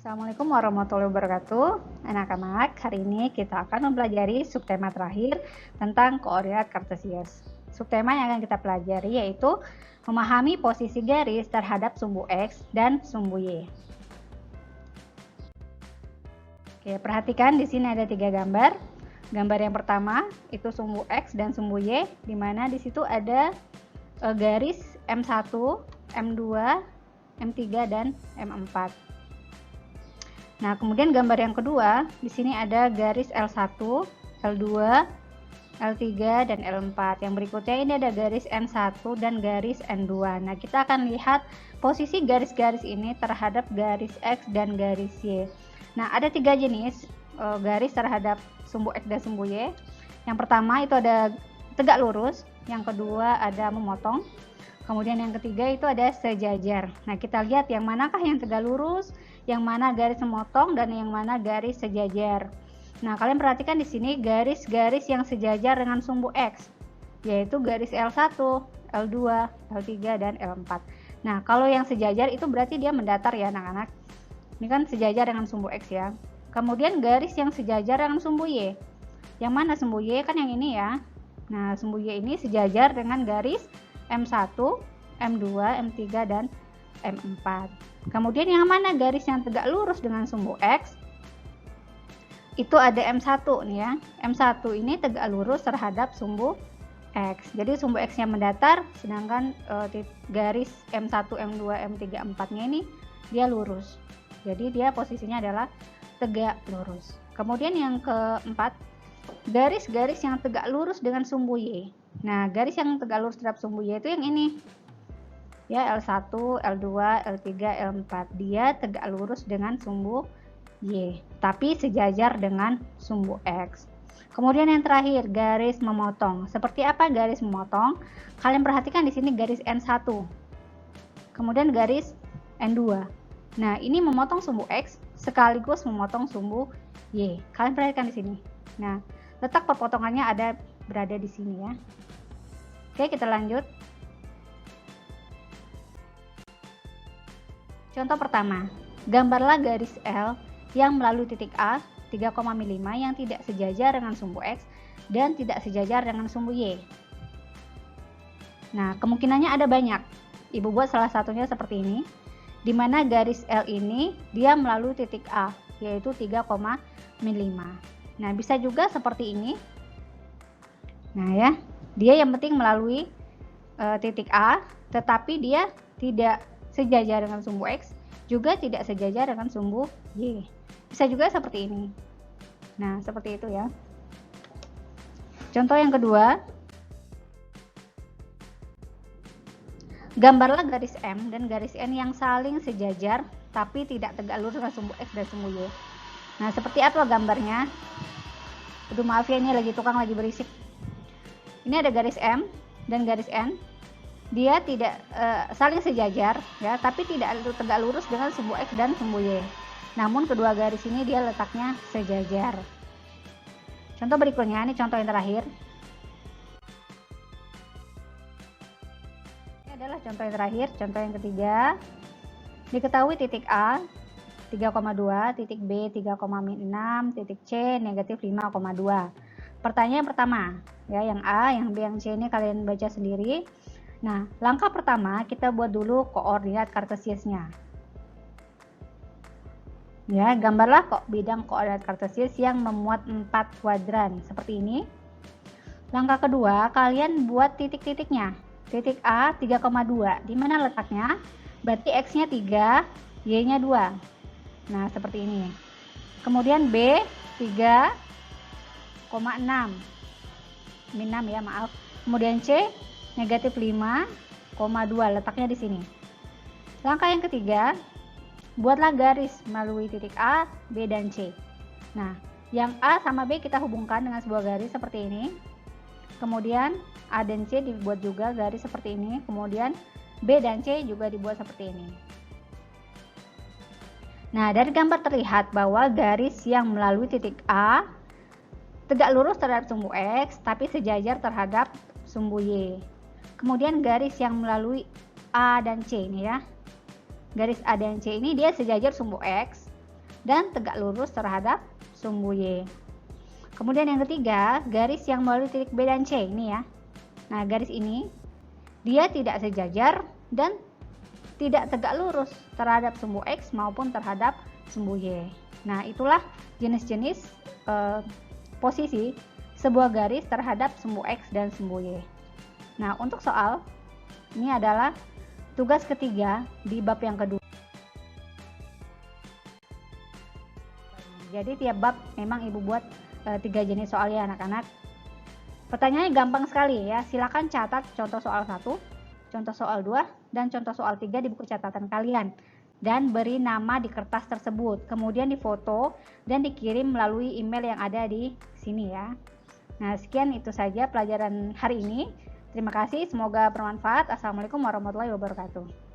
Assalamualaikum warahmatullahi wabarakatuh. Anak-anak, hari ini kita akan mempelajari subtema terakhir tentang koordinat kartesius. Subtema yang akan kita pelajari yaitu memahami posisi garis terhadap sumbu X dan sumbu Y. Oke, perhatikan di sini ada 3 gambar. Gambar yang pertama itu sumbu X dan sumbu Y, di mana di situ ada garis M1, M2, M3 dan M4. Nah, kemudian gambar yang kedua, di sini ada garis L1, L2, L3, dan L4. Yang berikutnya ini ada garis N1 dan garis N2. Nah, kita akan lihat posisi garis-garis ini terhadap garis X dan garis Y. Nah, ada 3 jenis garis terhadap sumbu X dan sumbu Y. Yang pertama itu ada tegak lurus, yang kedua ada memotong, kemudian yang ketiga itu ada sejajar. Nah, kita lihat yang manakah yang tegak lurus, yang mana garis memotong, dan yang mana garis sejajar. Nah, kalian perhatikan di sini garis-garis yang sejajar dengan sumbu X, yaitu garis L1, L2, L3, dan L4. Nah, kalau yang sejajar itu berarti dia mendatar ya anak-anak. Ini kan sejajar dengan sumbu X ya. Kemudian garis yang sejajar dengan sumbu Y. Yang mana sumbu Y? Kan yang ini ya. Nah, sumbu Y ini sejajar dengan garis M1, M2, M3, dan M4. Kemudian yang mana garis yang tegak lurus dengan sumbu X? Itu ada M1 nih ya. M1 ini tegak lurus terhadap sumbu X. Jadi sumbu X-nya mendatar, sedangkan garis M1, M2, M3, M4-nya ini dia lurus. Jadi dia posisinya adalah tegak lurus. Kemudian yang keempat, garis-garis yang tegak lurus dengan sumbu Y. Nah, garis yang tegak lurus terhadap sumbu Y itu yang ini. Ya, L1, L2, L3, L4. Dia tegak lurus dengan sumbu Y, tapi sejajar dengan sumbu X. Kemudian yang terakhir, garis memotong. Seperti apa garis memotong? Kalian perhatikan di sini garis N1. Kemudian garis N2. Nah, ini memotong sumbu X sekaligus memotong sumbu Y. Kalian perhatikan di sini. Nah, letak perpotongannya berada di sini ya. Oke, kita lanjut. Contoh pertama, gambarlah garis L yang melalui titik A 3,5 yang tidak sejajar dengan sumbu X dan tidak sejajar dengan sumbu Y. Nah, kemungkinannya ada banyak. Ibu buat salah satunya seperti ini, di mana garis L ini dia melalui titik A, yaitu 3,5. Nah, bisa juga seperti ini. Nah ya, dia yang penting melalui titik A, tetapi dia tidak sejajar dengan sumbu X, juga tidak sejajar dengan sumbu Y. Bisa juga seperti ini. Nah, seperti itu ya. Contoh yang kedua, gambarlah garis M dan garis N yang saling sejajar tapi tidak tegak lurus dengan sumbu X dan sumbu Y. Nah, seperti apa gambarnya? Aduh, maaf ya, ini tukang lagi berisik. Ini ada garis M dan garis N. Dia tidak saling sejajar ya, tapi tidak tegak lurus dengan sumbu X dan sumbu Y. Namun kedua garis ini dia letaknya sejajar. Contoh berikutnya, ini contoh yang terakhir. Ini adalah contoh yang terakhir, contoh yang ketiga. Diketahui titik A 3,2, titik B 3,6, titik C negatif 5,2. Pertanyaan pertama, ya, yang A, yang B, yang C ini kalian baca sendiri. Nah, langkah pertama kita buat dulu koordinat kartesiusnya. Ya, gambarlah bidang koordinat kartesius yang memuat 4 kuadran seperti ini. Langkah kedua, kalian buat titik-titiknya. Titik A 3,2. Di mana letaknya? Berarti X-nya 3, Y-nya 2. Nah, seperti ini. Kemudian B 3,6. Min 6 ya, maaf. Kemudian C negatif 5,2, letaknya di sini. Langkah yang ketiga, buatlah garis melalui titik A, B, dan C. Nah, yang A sama B kita hubungkan dengan sebuah garis seperti ini. Kemudian A dan C dibuat juga garis seperti ini. Kemudian B dan C juga dibuat seperti ini. Nah, dari gambar terlihat bahwa garis yang melalui titik A tegak lurus terhadap sumbu X, tapi sejajar terhadap sumbu Y. Kemudian garis yang melalui A dan C ini ya. Garis A dan C ini dia sejajar sumbu X, dan tegak lurus terhadap sumbu Y. Kemudian yang ketiga, garis yang melalui titik B dan C ini ya. Nah, garis ini dia tidak sejajar dan tidak tegak lurus terhadap sumbu X maupun terhadap sumbu Y. Nah, itulah jenis-jenis posisi sebuah garis terhadap sumbu X dan sumbu Y. Nah, untuk soal ini adalah tugas ketiga di bab yang kedua. Jadi tiap bab memang Ibu buat 3 jenis soal ya anak-anak. Pertanyaannya gampang sekali ya. Silakan catat contoh soal 1, contoh soal 2, dan contoh soal 3 di buku catatan kalian. Dan beri nama di kertas tersebut. Kemudian difoto dan dikirim melalui email yang ada di sini ya. Nah, sekian itu saja pelajaran hari ini. Terima kasih, semoga bermanfaat. Assalamualaikum warahmatullahi wabarakatuh.